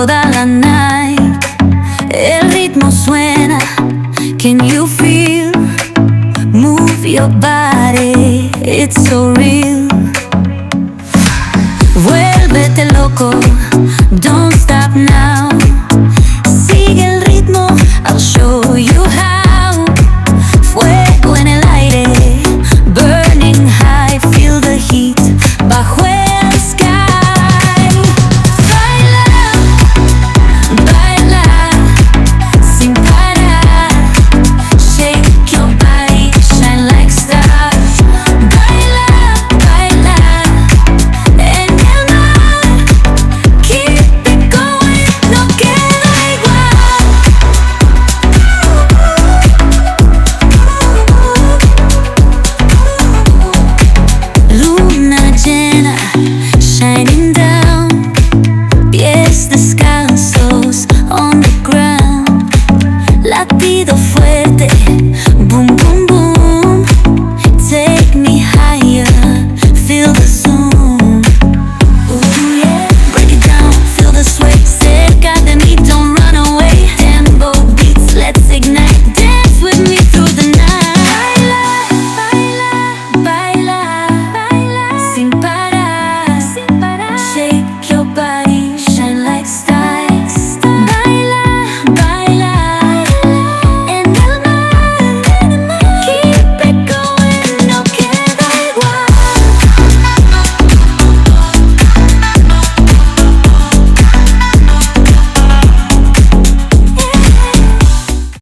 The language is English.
toda la night. El ritmo suena, can you feel? Move your body, it's so real. Vuélvete loco, don't stop now. Sigue el ritmo, I'll show you how. Fuego en el aire, burning high, feel the heat bajo el sky. Baila, baila, sin parar. Shake your body, shine like stars. Baila, baila, en el mar. Keep it going, no queda igual. Luna llena, shining down, pies descalzos.